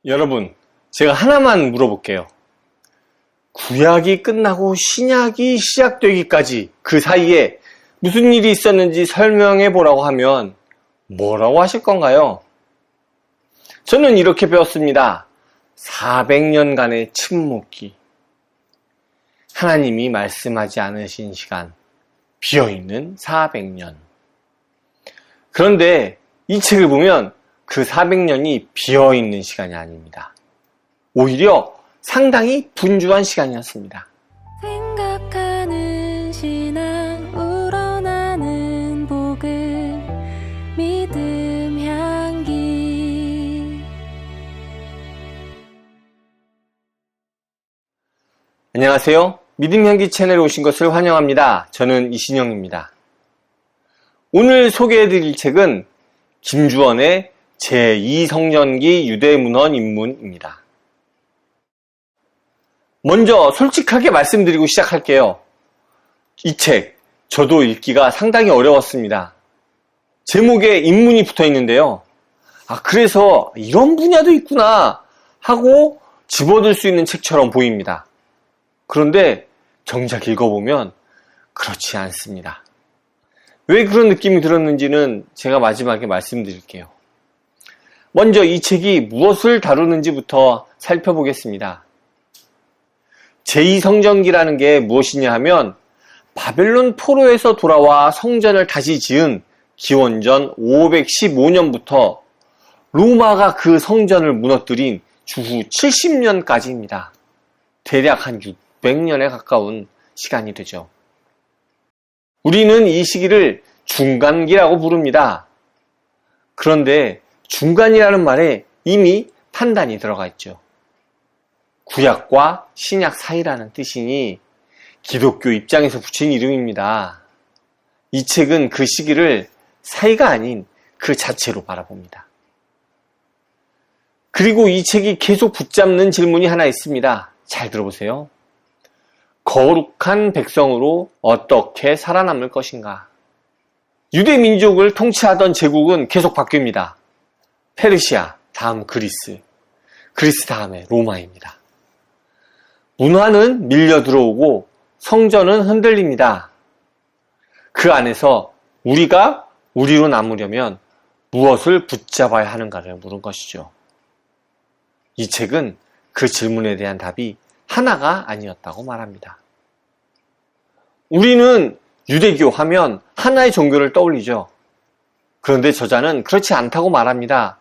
여러분, 제가 하나만 물어볼게요. 구약이 끝나고 신약이 시작되기까지 그 사이에 무슨 일이 있었는지 설명해 보라고 하면 뭐라고 하실 건가요? 저는 이렇게 배웠습니다. 400년간의 침묵기. 하나님이 말씀하지 않으신 시간, 비어있는 400년. 그런데 이 책을 보면 그 400년이 비어있는 시간이 아닙니다. 오히려 상당히 분주한 시간이었습니다. 생각하는 신앙 우러나는 복음 믿음 향기. 안녕하세요. 믿음 향기 채널에 오신 것을 환영합니다. 저는 이신영입니다. 오늘 소개해드릴 책은 김주원의 제2성전기 유대문헌 입문입니다. 먼저 솔직하게 말씀드리고 시작할게요. 이 책, 저도 읽기가 상당히 어려웠습니다. 제목에 입문이 붙어 있는데요. 그래서 이런 분야도 있구나 하고 집어들 수 있는 책처럼 보입니다. 그런데 정작 읽어보면 그렇지 않습니다. 왜 그런 느낌이 들었는지는 제가 마지막에 말씀드릴게요. 먼저 이 책이 무엇을 다루는지부터 살펴보겠습니다. 제2성전기라는 게 무엇이냐 하면 바벨론 포로에서 돌아와 성전을 다시 지은 기원전 515년부터 로마가 그 성전을 무너뜨린 주후 70년까지입니다. 대략 한 600년에 가까운 시간이 되죠. 우리는 이 시기를 중간기라고 부릅니다. 그런데 중간이라는 말에 이미 판단이 들어가 있죠. 구약과 신약 사이라는 뜻이니 기독교 입장에서 붙인 이름입니다. 이 책은 그 시기를 사이가 아닌 그 자체로 바라봅니다. 그리고 이 책이 계속 붙잡는 질문이 하나 있습니다. 잘 들어보세요. 거룩한 백성으로 어떻게 살아남을 것인가? 유대 민족을 통치하던 제국은 계속 바뀝니다. 페르시아, 다음 그리스, 그리스 다음에 로마입니다. 문화는 밀려 들어오고 성전은 흔들립니다. 그 안에서 우리가 우리로 남으려면 무엇을 붙잡아야 하는가를 물은 것이죠. 이 책은 그 질문에 대한 답이 하나가 아니었다고 말합니다. 우리는 유대교 하면 하나의 종교를 떠올리죠. 그런데 저자는 그렇지 않다고 말합니다.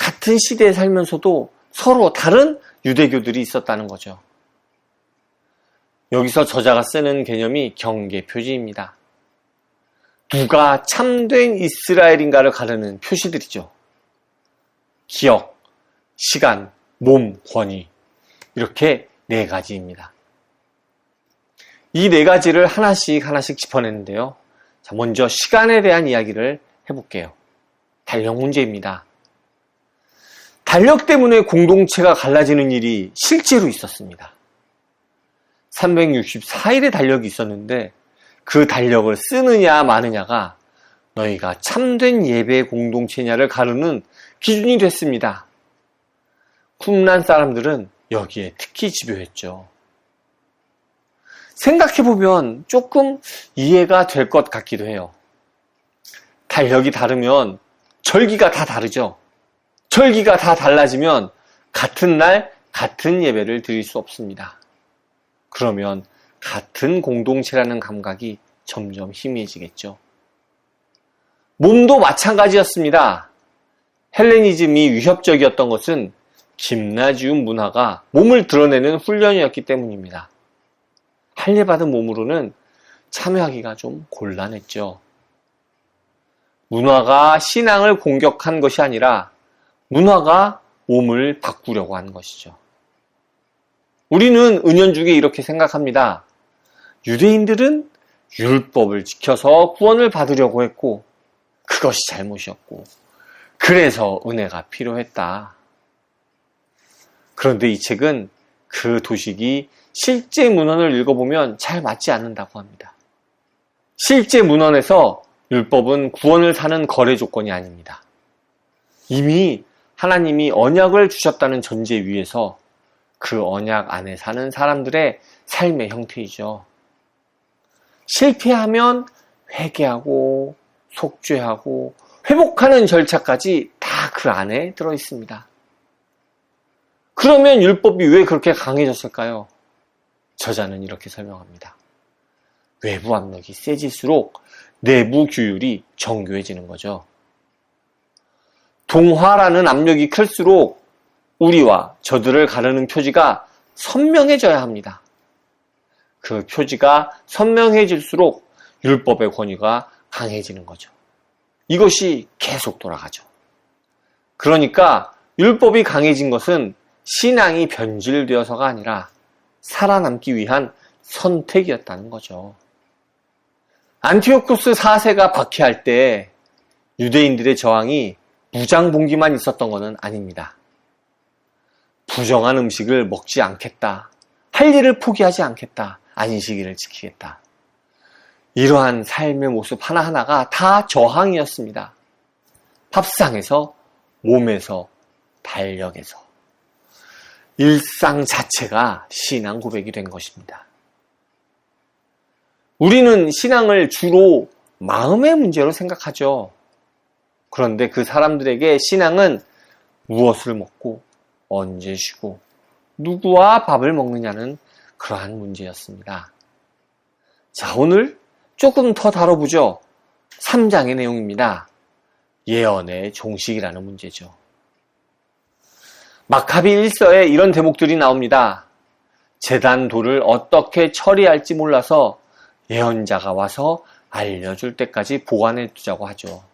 같은 시대에 살면서도 서로 다른 유대교들이 있었다는 거죠. 여기서 저자가 쓰는 개념이 경계 표지입니다. 누가 참된 이스라엘인가를 가르는 표시들이죠. 기억, 시간, 몸, 권위 이렇게 4가지입니다. 이 4가지를 하나씩 짚어냈는데요. 자, 먼저 시간에 대한 이야기를 해볼게요. 달력 문제입니다. 달력 때문에 공동체가 갈라지는 일이 실제로 있었습니다. 364일의 달력이 있었는데 그 달력을 쓰느냐 마느냐가 너희가 참된 예배 공동체냐를 가르는 기준이 됐습니다. 쿰란 사람들은 여기에 특히 집요했죠. 생각해보면 조금 이해가 될 것 같기도 해요. 달력이 다르면 절기가 다 다르죠. 절기가 다 달라지면 같은 날 같은 예배를 드릴 수 없습니다. 그러면 같은 공동체라는 감각이 점점 희미해지겠죠. 몸도 마찬가지였습니다. 헬레니즘이 위협적이었던 것은 김나지움 문화가 몸을 드러내는 훈련이었기 때문입니다. 할례받은 몸으로는 참여하기가 좀 곤란했죠. 문화가 신앙을 공격한 것이 아니라 문화가 몸을 바꾸려고 하는 것이죠. 우리는 은연중에 이렇게 생각합니다. 유대인들은 율법을 지켜서 구원을 받으려고 했고 그것이 잘못이었고 그래서 은혜가 필요했다. 그런데 이 책은 그 도식이 실제 문헌을 읽어보면 잘 맞지 않는다고 합니다. 실제 문헌에서 율법은 구원을 사는 거래 조건이 아닙니다. 이미 하나님이 언약을 주셨다는 전제 위에서 그 언약 안에 사는 사람들의 삶의 형태이죠. 실패하면 회개하고 속죄하고 회복하는 절차까지 다 그 안에 들어 있습니다. 그러면 율법이 왜 그렇게 강해졌을까요? 저자는 이렇게 설명합니다. 외부 압력이 세질수록 내부 규율이 정교해지는 거죠. 동화라는 압력이 클수록 우리와 저들을 가르는 표지가 선명해져야 합니다. 그 표지가 선명해질수록 율법의 권위가 강해지는 거죠. 이것이 계속 돌아가죠. 그러니까 율법이 강해진 것은 신앙이 변질되어서가 아니라 살아남기 위한 선택이었다는 거죠. 안티오코스 4세가 박해할 때 유대인들의 저항이 무장봉기만 있었던 것은 아닙니다. 부정한 음식을 먹지 않겠다. 할 일을 포기하지 않겠다. 안식일을 지키겠다. 이러한 삶의 모습 하나하나가 다 저항이었습니다. 밥상에서, 몸에서, 달력에서. 일상 자체가 신앙 고백이 된 것입니다. 우리는 신앙을 주로 마음의 문제로 생각하죠. 그런데 그 사람들에게 신앙은 무엇을 먹고 언제 쉬고 누구와 밥을 먹느냐는 그러한 문제였습니다. 자, 오늘 조금 더 다뤄보죠. 3장의 내용입니다. 예언의 종식이라는 문제죠. 마카비 1서에 이런 대목들이 나옵니다. 제단돌을 어떻게 처리할지 몰라서 예언자가 와서 알려줄 때까지 보관해 두자고 하죠.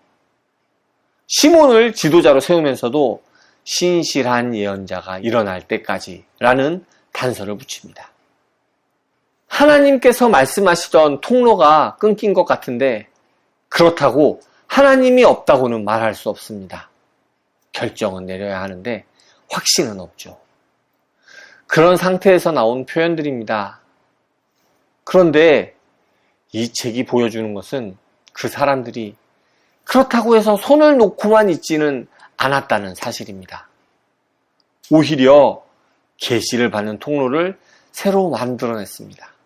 시몬을 지도자로 세우면서도 신실한 예언자가 일어날 때까지 라는 단서를 붙입니다. 하나님께서 말씀하시던 통로가 끊긴 것 같은데 그렇다고 하나님이 없다고는 말할 수 없습니다. 결정은 내려야 하는데 확신은 없죠. 그런 상태에서 나온 표현들입니다. 그런데 이 책이 보여주는 것은 그 사람들이 그렇다고 해서 손을 놓고만 있지는 않았다는 사실입니다. 오히려 계시를 받는 통로를 새로 만들어냈습니다.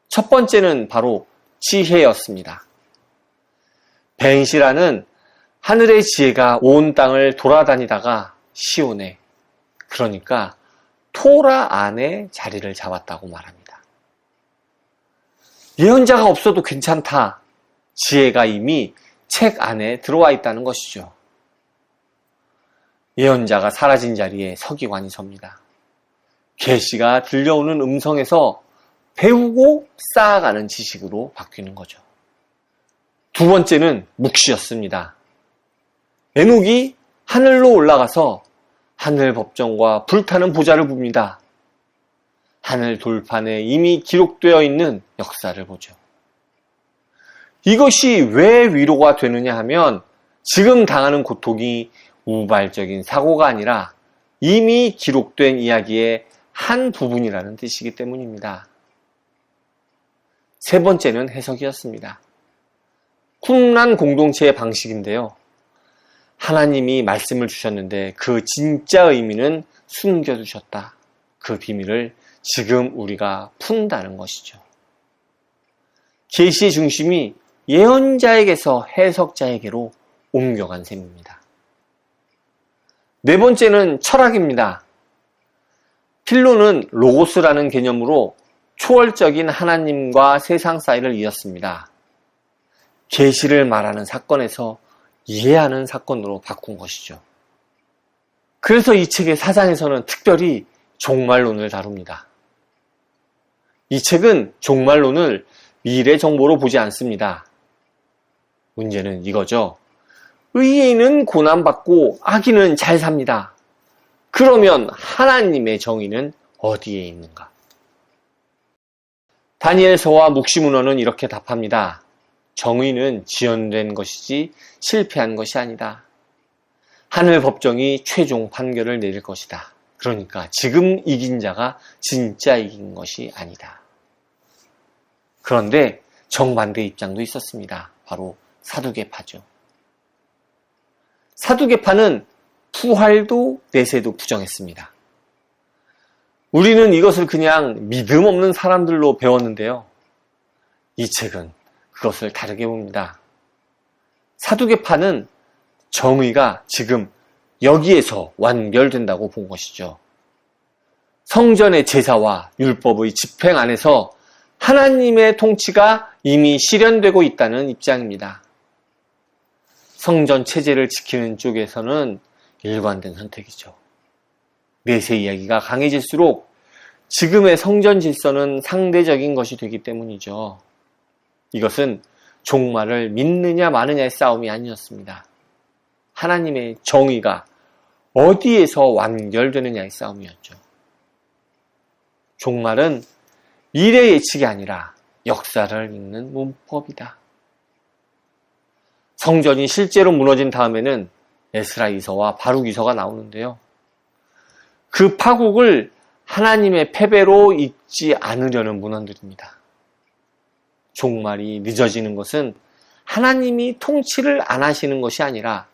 첫 번째는 바로 지혜였습니다. 벤시라는 하늘의 지혜가 온 땅을 돌아다니다가 시온에, 그러니까 토라 안에 자리를 잡았다고 말합니다. 예언자가 없어도 괜찮다. 지혜가 이미 책 안에 들어와 있다는 것이죠. 예언자가 사라진 자리에 서기관이 섭니다. 계시가 들려오는 음성에서 배우고 쌓아가는 지식으로 바뀌는 거죠. 두 번째는 묵시였습니다. 에녹이 하늘로 올라가서 하늘 법정과 불타는 보좌를 봅니다. 하늘 돌판에 이미 기록되어 있는 역사를 보죠. 이것이 왜 위로가 되느냐 하면 지금 당하는 고통이 우발적인 사고가 아니라 이미 기록된 이야기의 한 부분이라는 뜻이기 때문입니다. 세 번째는 해석이었습니다. 쿰란 공동체의 방식인데요. 하나님이 말씀을 주셨는데 그 진짜 의미는 숨겨두셨다. 그 비밀을 지금 우리가 푼다는 것이죠. 계시의 중심이 예언자에게서 해석자에게로 옮겨간 셈입니다. 네 번째는 철학입니다. 필로는 로고스라는 개념으로 초월적인 하나님과 세상 사이를 이었습니다. 계시를 말하는 사건에서 이해하는 사건으로 바꾼 것이죠. 그래서 이 책의 4장에서는 특별히 종말론을 다룹니다. 이 책은 종말론을 미래 정보로 보지 않습니다. 문제는 이거죠. 의인은 고난받고 악인은 잘 삽니다. 그러면 하나님의 정의는 어디에 있는가? 다니엘서와 묵시문헌은 이렇게 답합니다. 정의는 지연된 것이지 실패한 것이 아니다. 하늘 법정이 최종 판결을 내릴 것이다. 그러니까 지금 이긴 자가 진짜 이긴 것이 아니다. 그런데 정반대 입장도 있었습니다. 바로 사두개파죠. 사두개파는 부활도 내세도 부정했습니다. 우리는 이것을 그냥 믿음 없는 사람들로 배웠는데요. 이 책은 그것을 다르게 봅니다. 사두개파는 정의가 지금 여기에서 완결된다고 본 것이죠. 성전의 제사와 율법의 집행 안에서 하나님의 통치가 이미 실현되고 있다는 입장입니다. 성전 체제를 지키는 쪽에서는 일관된 선택이죠. 내세 이야기가 강해질수록 지금의 성전 질서는 상대적인 것이 되기 때문이죠. 이것은 종말을 믿느냐 마느냐의 싸움이 아니었습니다. 하나님의 정의가 어디에서 완결되느냐의 싸움이었죠. 종말은 미래 예측이 아니라 역사를 읽는 문법이다. 성전이 실제로 무너진 다음에는 에스라이서와 바룩이서가 나오는데요. 그 파국을 하나님의 패배로 읽지 않으려는 문헌들입니다. 종말이 늦어지는 것은 하나님이 통치를 안 하시는 것이 아니라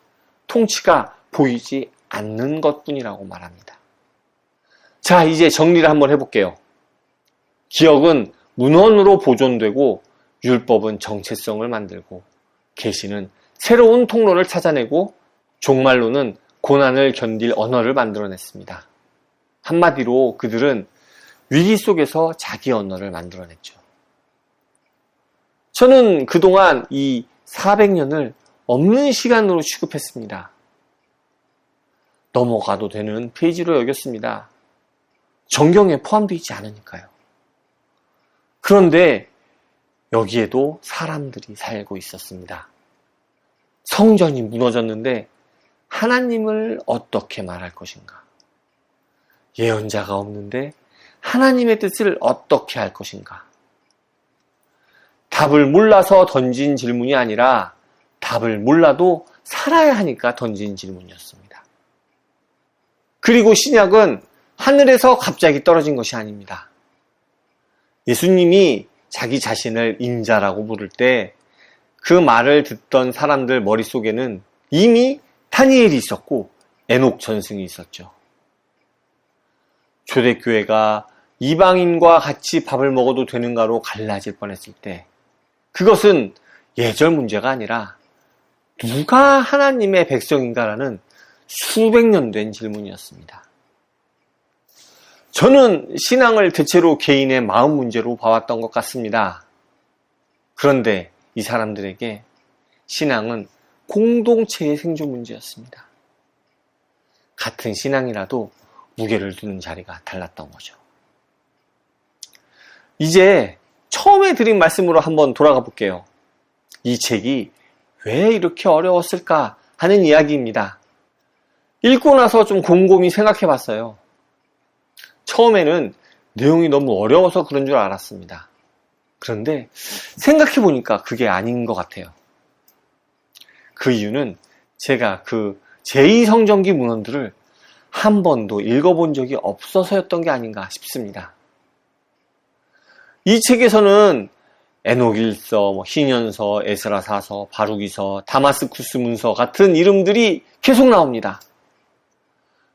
통치가 보이지 않는 것뿐이라고 말합니다. 자, 이제 정리를 한번 해볼게요. 기억은 문헌으로 보존되고 율법은 정체성을 만들고 계시는 새로운 통로를 찾아내고 종말로는 고난을 견딜 언어를 만들어냈습니다. 한마디로 그들은 위기 속에서 자기 언어를 만들어냈죠. 저는 그동안 이 400년을 없는 시간으로 취급했습니다. 넘어가도 되는 페이지로 여겼습니다. 정경에 포함되어 있지 않으니까요. 그런데 여기에도 사람들이 살고 있었습니다. 성전이 무너졌는데 하나님을 어떻게 말할 것인가? 예언자가 없는데 하나님의 뜻을 어떻게 할 것인가? 답을 몰라서 던진 질문이 아니라 답을 몰라도 살아야 하니까 던진 질문이었습니다. 그리고 신약은 하늘에서 갑자기 떨어진 것이 아닙니다. 예수님이 자기 자신을 인자라고 부를 때 그 말을 듣던 사람들 머릿속에는 이미 다니엘이 있었고 에녹 전승이 있었죠. 초대교회가 이방인과 같이 밥을 먹어도 되는가로 갈라질 뻔했을 때 그것은 예절 문제가 아니라 누가 하나님의 백성인가라는 수백 년 된 질문이었습니다. 저는 신앙을 대체로 개인의 마음 문제로 봐왔던 것 같습니다. 그런데 이 사람들에게 신앙은 공동체의 생존 문제였습니다. 같은 신앙이라도 무게를 두는 자리가 달랐던 거죠. 이제 처음에 드린 말씀으로 한번 돌아가 볼게요. 이 책이 왜 이렇게 어려웠을까 하는 이야기입니다. 읽고 나서 좀 곰곰이 생각해 봤어요. 처음에는 내용이 너무 어려워서 그런 줄 알았습니다. 그런데 생각해 보니까 그게 아닌 것 같아요. 그 이유는 제가 그 제2성전기 문헌들을 한 번도 읽어본 적이 없어서였던 게 아닌가 싶습니다. 이 책에서는 에녹일서, 희년서, 에스라사서, 바룩이서, 다마스쿠스 문서 같은 이름들이 계속 나옵니다.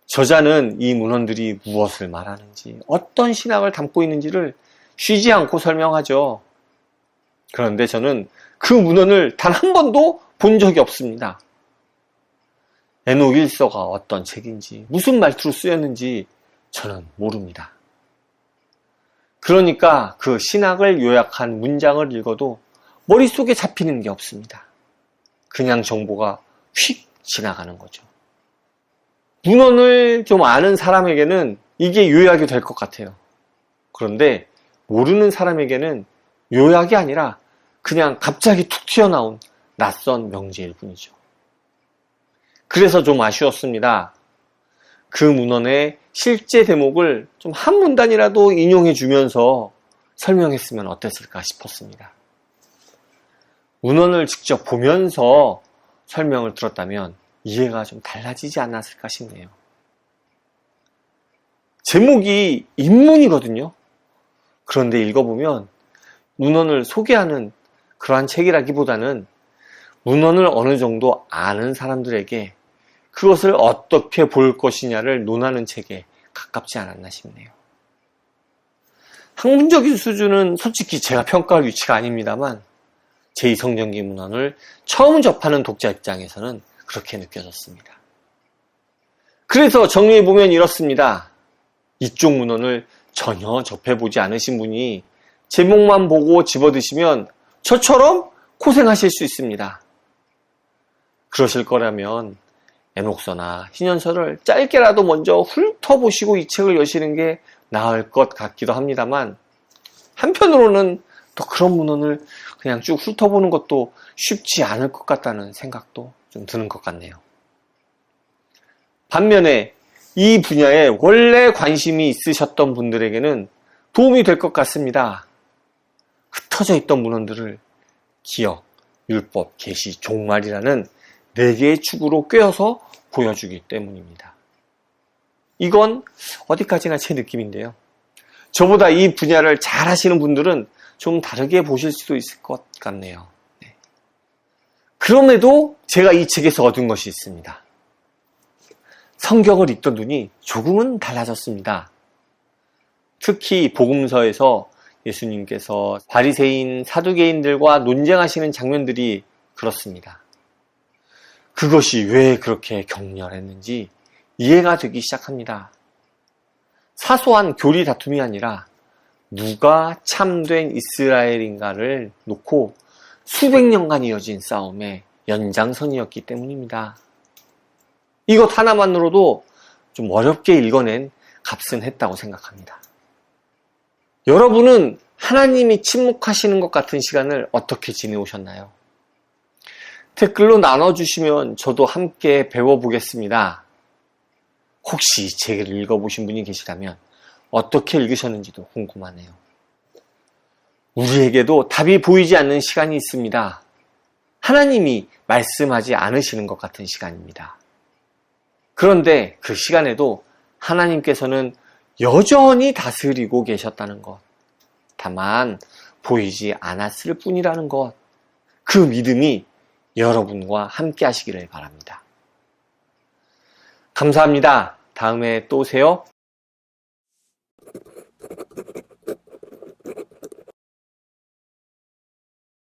저자는 이 문헌들이 무엇을 말하는지, 어떤 신학을 담고 있는지를 쉬지 않고 설명하죠. 그런데 저는 그 문헌을 단 한 번도 본 적이 없습니다. 에녹일서가 어떤 책인지, 무슨 말투로 쓰였는지 저는 모릅니다. 그러니까 그 신학을 요약한 문장을 읽어도 머릿속에 잡히는 게 없습니다. 그냥 정보가 휙 지나가는 거죠. 문헌을 좀 아는 사람에게는 이게 요약이 될 것 같아요. 그런데 모르는 사람에게는 요약이 아니라 그냥 갑자기 툭 튀어나온 낯선 명제일 뿐이죠. 그래서 좀 아쉬웠습니다. 그 문헌의 실제 대목을 좀 한 문단이라도 인용해 주면서 설명했으면 어땠을까 싶었습니다. 문헌을 직접 보면서 설명을 들었다면 이해가 좀 달라지지 않았을까 싶네요. 제목이 인문이거든요. 그런데 읽어보면 문헌을 소개하는 그러한 책이라기보다는 문헌을 어느 정도 아는 사람들에게 그것을 어떻게 볼 것이냐를 논하는 책에 가깝지 않았나 싶네요. 학문적인 수준은 솔직히 제가 평가할 위치가 아닙니다만 제2성경기 문헌을 처음 접하는 독자 입장에서는 그렇게 느껴졌습니다. 그래서 정리해보면 이렇습니다. 이쪽 문헌을 전혀 접해보지 않으신 분이 제목만 보고 집어드시면 저처럼 고생하실 수 있습니다. 그러실 거라면 에녹서나 희년서를 짧게라도 먼저 훑어보시고 이 책을 여시는 게 나을 것 같기도 합니다만 한편으로는 또 그런 문헌을 그냥 쭉 훑어보는 것도 쉽지 않을 것 같다는 생각도 좀 드는 것 같네요. 반면에 이 분야에 원래 관심이 있으셨던 분들에게는 도움이 될 것 같습니다. 흩어져 있던 문헌들을 기역, 율법, 계시, 종말이라는 4개의 축으로 꿰어서 보여주기 때문입니다. 이건 어디까지나 제 느낌인데요. 저보다 이 분야를 잘 하시는 분들은 좀 다르게 보실 수도 있을 것 같네요. 네. 그럼에도 제가 이 책에서 얻은 것이 있습니다. 성경을 읽던 눈이 조금은 달라졌습니다. 특히 복음서에서 예수님께서 바리새인, 사두개인들과 논쟁하시는 장면들이 그렇습니다. 그것이 왜 그렇게 격렬했는지 이해가 되기 시작합니다. 사소한 교리 다툼이 아니라 누가 참된 이스라엘인가를 놓고 수백 년간 이어진 싸움의 연장선이었기 때문입니다. 이것 하나만으로도 좀 어렵게 읽어낸 값은 했다고 생각합니다. 여러분은 하나님이 침묵하시는 것 같은 시간을 어떻게 지내오셨나요? 댓글로 나눠주시면 저도 함께 배워보겠습니다. 혹시 이 책을 읽어보신 분이 계시다면 어떻게 읽으셨는지도 궁금하네요. 우리에게도 답이 보이지 않는 시간이 있습니다. 하나님이 말씀하지 않으시는 것 같은 시간입니다. 그런데 그 시간에도 하나님께서는 여전히 다스리고 계셨다는 것, 다만 보이지 않았을 뿐이라는 것, 그 믿음이 여러분과 함께 하시기를 바랍니다. 감사합니다. 다음에 또 오세요.